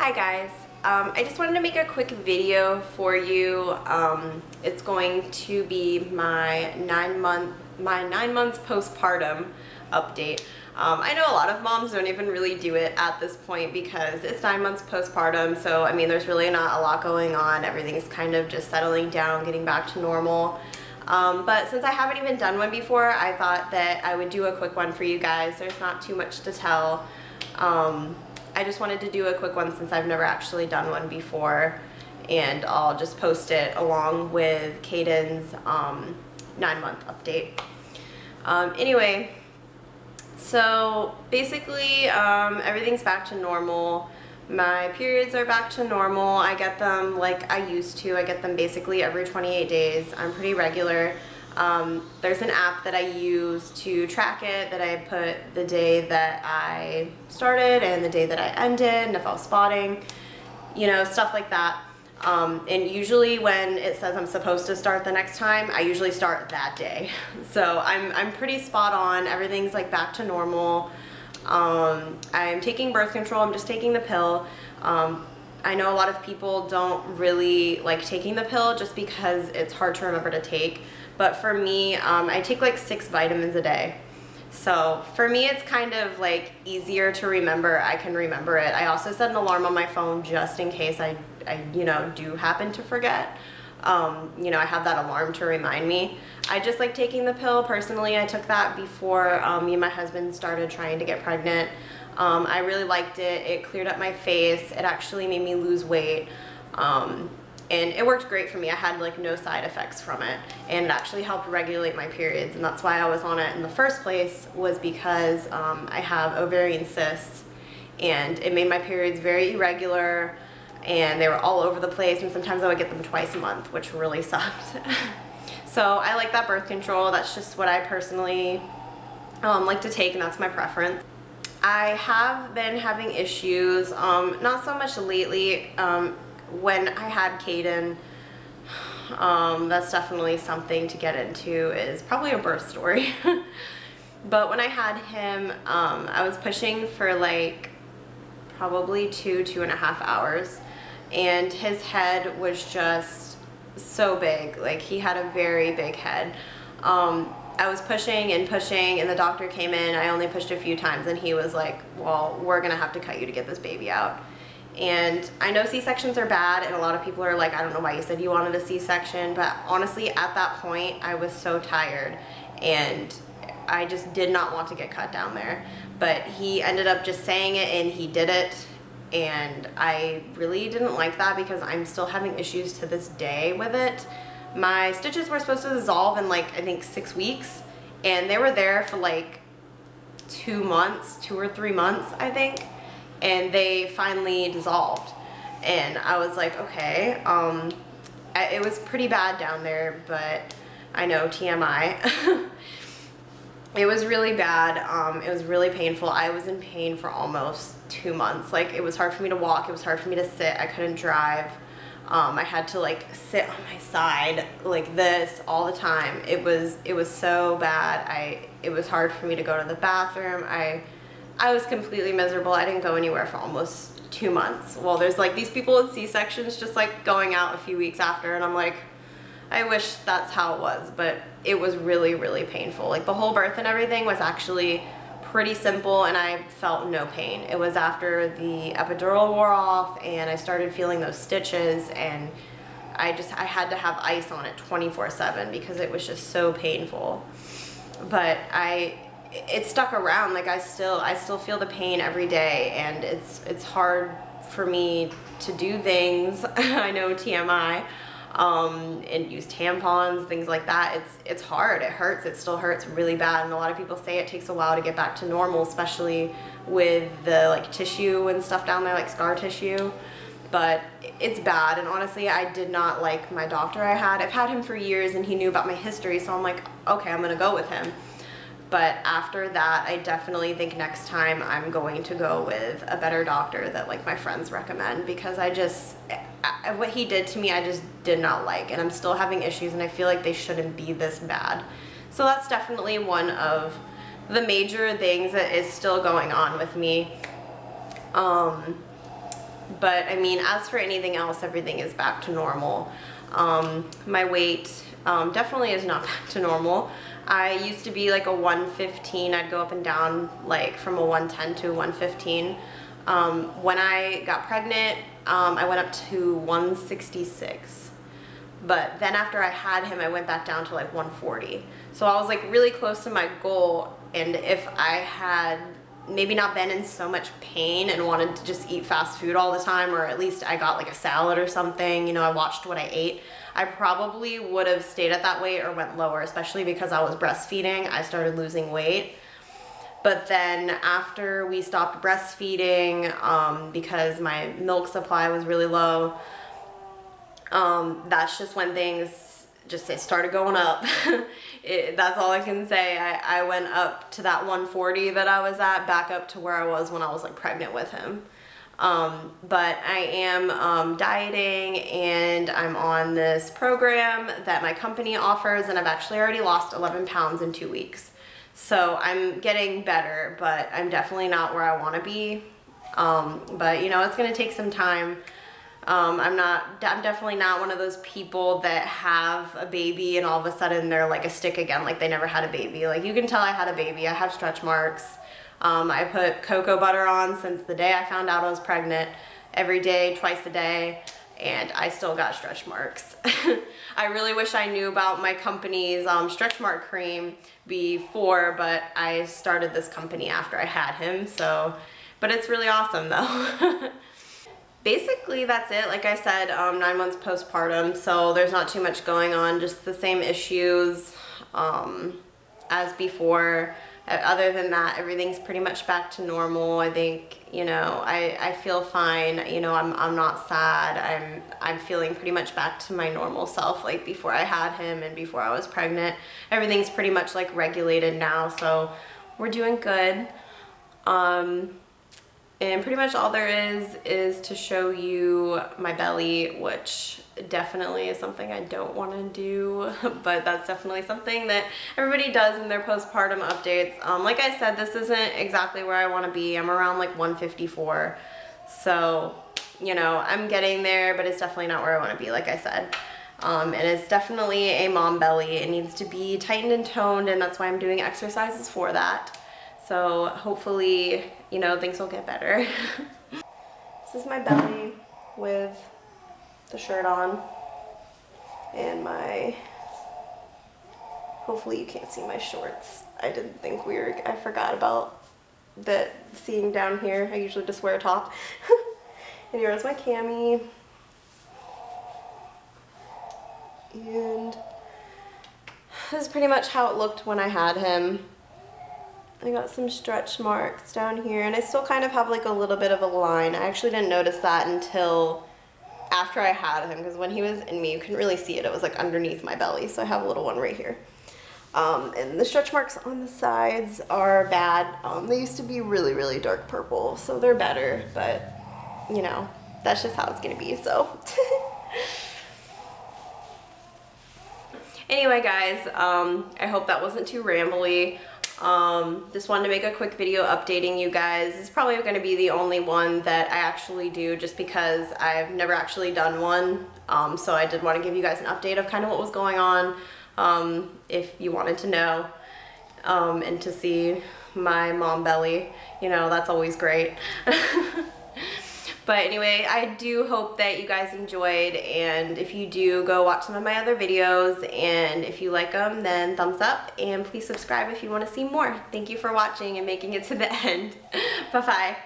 Hi guys, I just wanted to make a quick video for you. It's going to be my 9 months postpartum update. I know a lot of moms don't even really do it at this point because it's 9 months postpartum, so I mean there's really not a lot going on. Everything's kind of just settling down, getting back to normal. But since I haven't even done one before, I thought that I would do a quick one for you guys. There's not too much to tell. I just wanted to do a quick one since I've never actually done one before, and I'll just post it along with Caden's 9-month update. Anyway, so basically everything's back to normal. My periods are back to normal. I get them like I used to. I get them basically every 28 days. I'm pretty regular. There's an app that I use to track it, that I put the day that I started and the day that I ended, and if I was spotting, you know, stuff like that. And usually when it says I'm supposed to start the next time, I usually start that day. So I'm pretty spot on. Everything's like back to normal. I'm taking birth control. I'm just taking the pill. I know a lot of people don't really like taking the pill just because it's hard to remember to take. But for me, I take like 6 vitamins a day. So for me, it's kind of like easier to remember. I can remember it. I also set an alarm on my phone just in case I you know, do happen to forget. You know, I have that alarm to remind me. I just like taking the pill. Personally, I took that before me and my husband started trying to get pregnant. I really liked it. It cleared up my face. It actually made me lose weight. And it worked great for me. I had like no side effects from it, and it actually helped regulate my periods, and that's why I was on it in the first place, was because I have ovarian cysts, and it made my periods very irregular, and they were all over the place, and sometimes I would get them twice a month, which really sucked. So I like that birth control. That's just what I personally like to take, and that's my preference. I have been having issues, not so much lately. When I had Caden, that's definitely something to get into, is probably a birth story. But when I had him, I was pushing for like probably 2.5 hours, and his head was just so big. Like, he had a very big head. I was pushing and pushing, and the doctor came in. I only pushed a few times, and he was like, well, we're gonna have to cut you to get this baby out. And I know C-sections are bad, and a lot of people are like, I don't know why you said you wanted a C-section, but honestly at that point I was so tired and I just did not want to get cut down there. But he ended up just saying it, and he did it, and I really didn't like that because I'm still having issues to this day with it. My stitches were supposed to dissolve in like I think 6 weeks, and they were there for like 2 or 3 months I think, and they finally dissolved, and I was like, okay. It was pretty bad down there, but I know, TMI. It was really bad. It was really painful. I was in pain for almost 2 months. Like, it was hard for me to walk, it was hard for me to sit, I couldn't drive. I had to like sit on my side like this all the time. It was so bad. It was hard for me to go to the bathroom. I was completely miserable. I didn't go anywhere for almost 2 months. Well, there's like these people with C-sections just like going out a few weeks after, and I'm like, I wish that's how it was, but it was really, really painful. Like, the whole birth and everything was actually pretty simple, and I felt no pain. It was after the epidural wore off and I started feeling those stitches, and I had to have ice on it 24/7 because it was just so painful. But it stuck around. Like, I still feel the pain every day, and it's hard for me to do things. I know, TMI, and use tampons, things like that. It's hard. It hurts. It still hurts really bad, and a lot of people say it takes a while to get back to normal, especially with the like tissue and stuff down there, like scar tissue. But it's bad, and honestly, I did not like my doctor I had. I've had him for years, and he knew about my history, so I'm like, okay, I'm gonna go with him. But after that, I definitely think next time I'm going to go with a better doctor that like my friends recommend, because what he did to me, I just did not like, and I'm still having issues, and I feel like they shouldn't be this bad. So that's definitely one of the major things that is still going on with me. But I mean, as for anything else, everything is back to normal. My weight definitely is not back to normal. I used to be like a 115. I'd go up and down like from a 110 to a 115. When I got pregnant, I went up to 166. But then after I had him, I went back down to like 140. So I was like really close to my goal. And if I had maybe not been in so much pain and wanted to just eat fast food all the time, or at least I got like a salad or something, you know, I watched what I ate, I probably would have stayed at that weight or went lower, especially because I was breastfeeding. I started losing weight. But then after we stopped breastfeeding, because my milk supply was really low, that's just when things just started going up. That's all I can say. I went up to that 140 that I was at, back up to where I was when I was like pregnant with him. But I am dieting, and I'm on this program that my company offers, and I've actually already lost 11 pounds in 2 weeks. So I'm getting better, but I'm definitely not where I want to be. But you know, it's going to take some time. I'm definitely not one of those people that have a baby and all of a sudden they're like a stick again, like they never had a baby. Like, you can tell I had a baby. I have stretch marks. I put cocoa butter on since the day I found out I was pregnant, every day, twice a day, and I still got stretch marks. I really wish I knew about my company's stretch mark cream before, but I started this company after I had him, so, but it's really awesome though. Basically, that's it. Like I said, 9 months postpartum, so there's not too much going on, just the same issues as before. Other than that, everything's pretty much back to normal. I think, you know, I feel fine. You know, I'm not sad. I'm feeling pretty much back to my normal self, like before I had him and before I was pregnant. Everything's pretty much like regulated now, so we're doing good. And pretty much all there is to show you my belly, which definitely is something I don't want to do, but that's definitely something that everybody does in their postpartum updates. Like I said, this isn't exactly where I want to be. I'm around like 154. So, you know, I'm getting there, but it's definitely not where I want to be, like I said. And it's definitely a mom belly. It needs to be tightened and toned, and that's why I'm doing exercises for that. So hopefully, you know, things will get better. This is my belly with the shirt on and my, hopefully you can't see my shorts. I didn't think I forgot about that seeing down here. I usually just wear a top. And here's my cami. And this is pretty much how it looked when I had him. I got some stretch marks down here, and I still kind of have like a little bit of a line. I actually didn't notice that until after I had him, because when he was in me, you couldn't really see it. It was like underneath my belly, so I have a little one right here. And the stretch marks on the sides are bad. They used to be really, really dark purple, so they're better, but you know, that's just how it's gonna be, so. Anyway, guys, I hope that wasn't too rambly. Just wanted to make a quick video updating you guys. It's probably going to be the only one that I actually do, just because I've never actually done one. So I did want to give you guys an update of kind of what was going on, if you wanted to know, and to see my mom belly. You know, that's always great. But anyway, I do hope that you guys enjoyed, and if you do, go watch some of my other videos, and if you like them, then thumbs up, and please subscribe if you want to see more. Thank you for watching and making it to the end. Bye-bye.